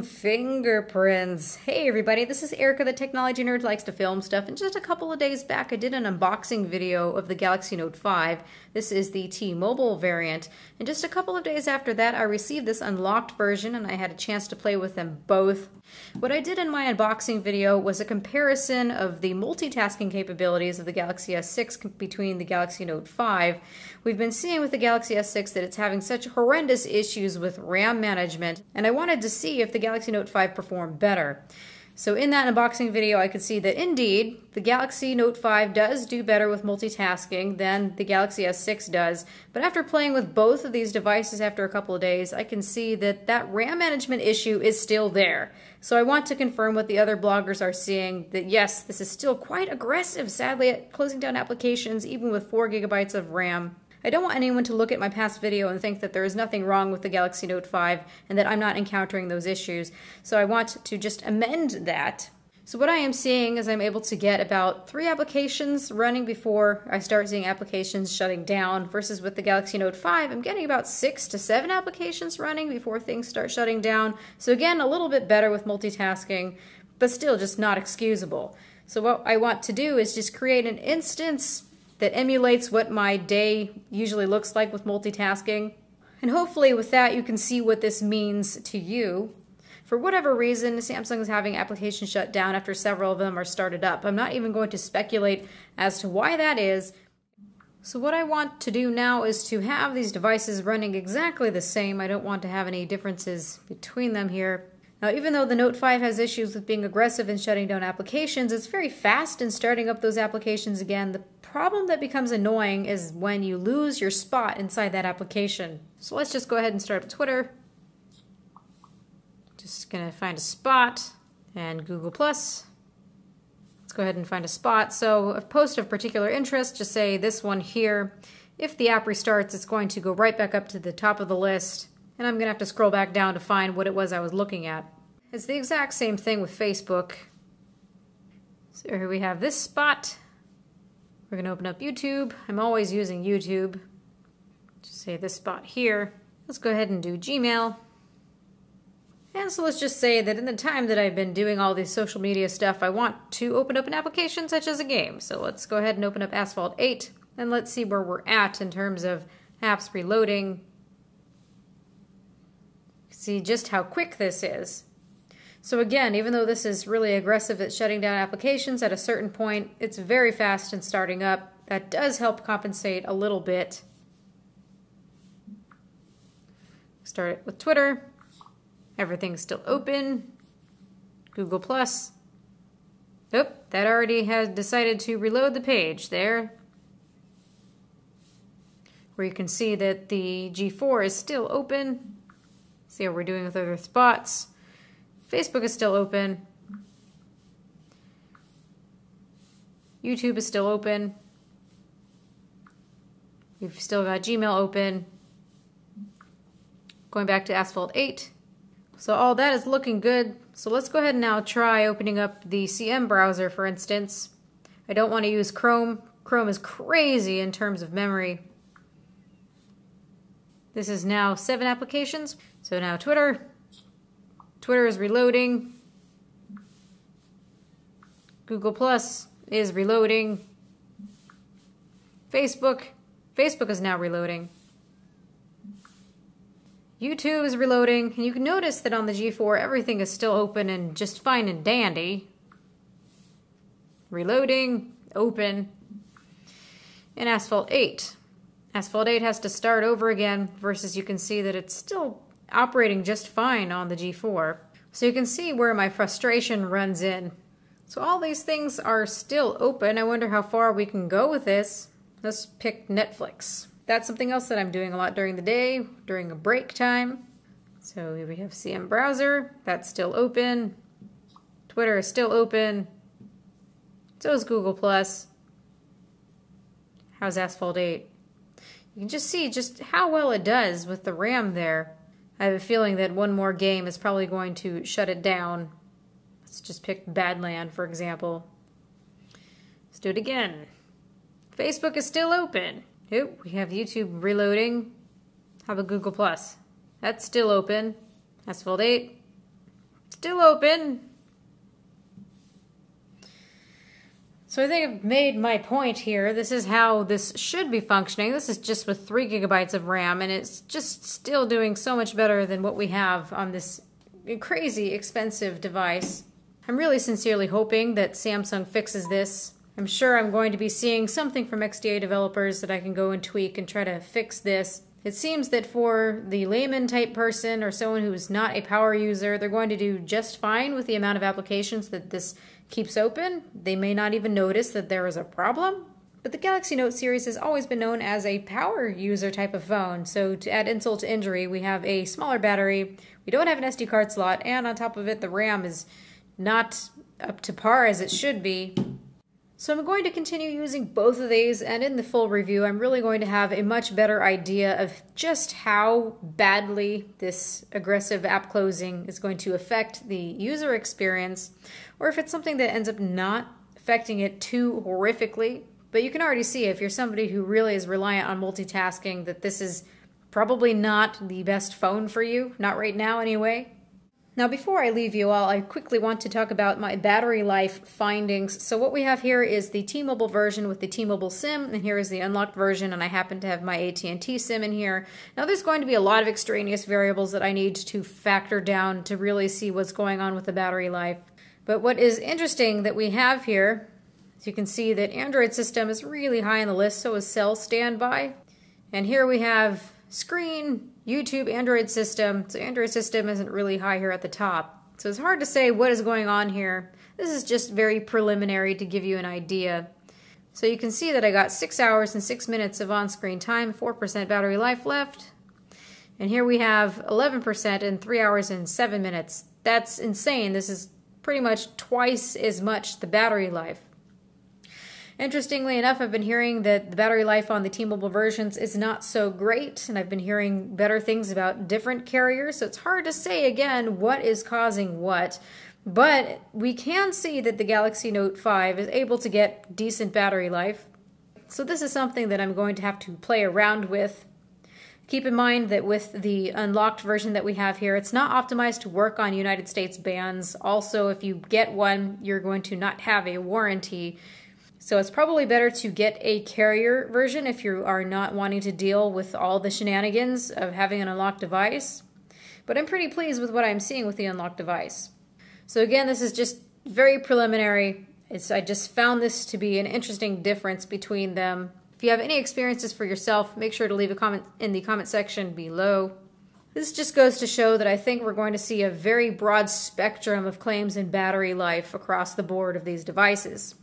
Fingerprints. Hey everybody, this is Erica, the technology nerd who likes to film stuff, and just a couple of days back I did an unboxing video of the Galaxy Note 5. This is the T-Mobile variant, and just a couple of days after that I received this unlocked version and I had a chance to play with them both. What I did in my unboxing video was a comparison of the multitasking capabilities of the Galaxy S6 between the Galaxy Note 5. We've been seeing with the Galaxy S6 that it's having such horrendous issues with RAM management, and I wanted to see if the Galaxy Note 5 performed better. So in that unboxing video I could see that indeed the Galaxy Note 5 does do better with multitasking than the Galaxy S6 does, but after playing with both of these devices after a couple of days I can see that that RAM management issue is still there. So I want to confirm what the other bloggers are seeing, that yes, this is still quite aggressive sadly at closing down applications even with 4 GB of RAM. I don't want anyone to look at my past video and think that there is nothing wrong with the Galaxy Note 5 and that I'm not encountering those issues. So I want to just amend that. So what I am seeing is I'm able to get about 3 applications running before I start seeing applications shutting down, versus with the Galaxy Note 5 I'm getting about 6 to 7 applications running before things start shutting down. So again, a little bit better with multitasking, but still just not excusable. So what I want to do is just create an instance that emulates what my day usually looks like with multitasking. And hopefully with that you can see what this means to you. For whatever reason, Samsung is having applications shut down after several of them are started up. I'm not even going to speculate as to why that is. So what I want to do now is to have these devices running exactly the same. I don't want to have any differences between them here. Now, even though the Note 5 has issues with being aggressive in shutting down applications, it's very fast in starting up those applications again. The problem that becomes annoying is when you lose your spot inside that application. So let's just go ahead and start up Twitter. Just gonna find a spot, and Google+. Let's go ahead and find a spot. So a post of particular interest, just say this one here. If the app restarts, it's going to go right back up to the top of the list, and I'm gonna have to scroll back down to find what it was I was looking at. It's the exact same thing with Facebook. So here we have this spot. We're going to open up YouTube. I'm always using YouTube. Just say this spot here. Let's go ahead and do Gmail. And so let's just say that in the time that I've been doing all this social media stuff, I want to open up an application such as a game. So let's go ahead and open up Asphalt 8, and let's see where we're at in terms of apps reloading. See just how quick this is. So again, even though this is really aggressive at shutting down applications, at a certain point, it's very fast in starting up. That does help compensate a little bit. Start it with Twitter. Everything's still open. Google+. Oh, that already has decided to reload the page there, where you can see that the G4 is still open. See how we're doing with other spots. Facebook is still open. YouTube is still open. We've still got Gmail open. Going back to Asphalt 8. So all that is looking good. So let's go ahead and now try opening up the CM browser, for instance. I don't want to use Chrome. Chrome is crazy in terms of memory. This is now 7 applications. So now Twitter. Twitter is reloading. Google Plus is reloading. Facebook is now reloading. YouTube is reloading, and you can notice that on the G4 everything is still open and just fine and dandy. Reloading, open. And Asphalt 8. Asphalt 8 has to start over again, versus you can see that it's still operating just fine on the G4. So you can see where my frustration runs in. So all these things are still open. I wonder how far we can go with this. Let's pick Netflix. That's something else that I'm doing a lot during the day, during a break time. So here we have CM browser. That's still open. Twitter is still open. So is Google+. How's Asphalt 8? You can just see just how well it does with the RAM there. I have a feeling that one more game is probably going to shut it down. Let's just pick Badland, for example. Let's do it again. Facebook is still open. Oh, we have YouTube reloading. How about Google+? That's still open. Asphalt 8. Still open. So I think I've made my point here. This is how this should be functioning. This is just with 3 gigabytes of RAM, and it's just still doing so much better than what we have on this crazy expensive device. I'm really sincerely hoping that Samsung fixes this. I'm sure I'm going to be seeing something from XDA developers that I can go and tweak and try to fix this. It seems that for the layman type person or someone who's not a power user, they're going to do just fine with the amount of applications that this keeps open. They may not even notice that there is a problem. But the Galaxy Note series has always been known as a power user type of phone. So to add insult to injury, we have a smaller battery, we don't have an SD card slot, and on top of it, the RAM is not up to par as it should be. So I'm going to continue using both of these, and in the full review, I'm really going to have a much better idea of just how badly this aggressive app closing is going to affect the user experience, or if it's something that ends up not affecting it too horrifically. But you can already see, if you're somebody who really is reliant on multitasking, that this is probably not the best phone for you, not right now anyway. Now before I leave you all, I quickly want to talk about my battery life findings. So what we have here is the T-Mobile version with the T-Mobile SIM, and here is the unlocked version, and I happen to have my AT&T SIM in here. Now there's going to be a lot of extraneous variables that I need to factor down to really see what's going on with the battery life. But what is interesting that we have here, as you can see that Android system is really high on the list, so is cell standby. And here we have screen, YouTube, Android system. So Android system isn't really high here at the top. So it's hard to say what is going on here. This is just very preliminary to give you an idea. So you can see that I got 6 hours and 6 minutes of on-screen time, 4% battery life left. And here we have 11% in 3 hours and 7 minutes. That's insane. This is pretty much twice as much the battery life. Interestingly enough, I've been hearing that the battery life on the T-Mobile versions is not so great, and I've been hearing better things about different carriers, so it's hard to say again what is causing what. But we can see that the Galaxy Note 5 is able to get decent battery life. So this is something that I'm going to have to play around with. Keep in mind that with the unlocked version that we have here, it's not optimized to work on United States bands. Also, if you get one, you're going to not have a warranty. So it's probably better to get a carrier version if you are not wanting to deal with all the shenanigans of having an unlocked device. But I'm pretty pleased with what I'm seeing with the unlocked device. So again, this is just very preliminary. I just found this to be an interesting difference between them. If you have any experiences for yourself, make sure to leave a comment in the comment section below. This just goes to show that I think we're going to see a very broad spectrum of claims in battery life across the board of these devices.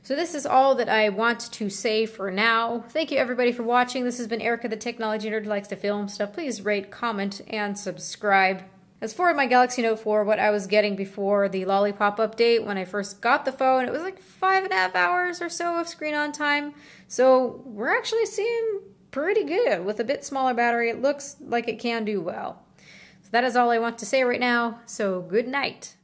So this is all that I want to say for now. Thank you everybody for watching. This has been Erica, the technology nerd who likes to film stuff. Please rate, comment, and subscribe. As for my Galaxy Note 4, what I was getting before the Lollipop update, when I first got the phone, it was like 5.5 hours or so of screen on time. So we're actually seeing pretty good. With a bit smaller battery, it looks like it can do well. So that is all I want to say right now, so good night.